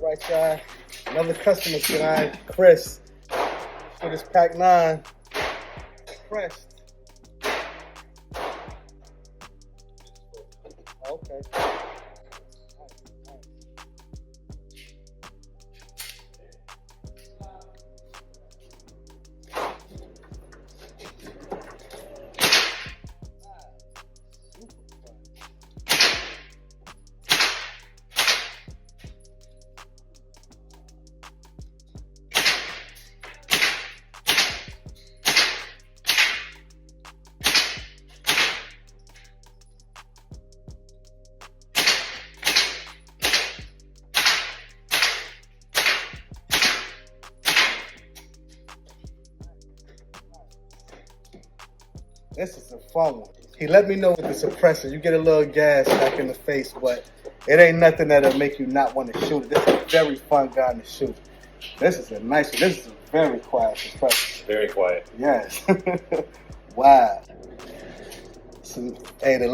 Right side, another customer tonight, Chris, for this Pak-9. Pressed. Okay. This is a fun one. He let me know with the suppressor, you get a little gas back in the face, but it ain't nothing that'll make you not want to shoot it. This is a very fun gun to shoot. This is a nice one. This is a very quiet suppressor. Very quiet. Yes. Wow. So, hey, the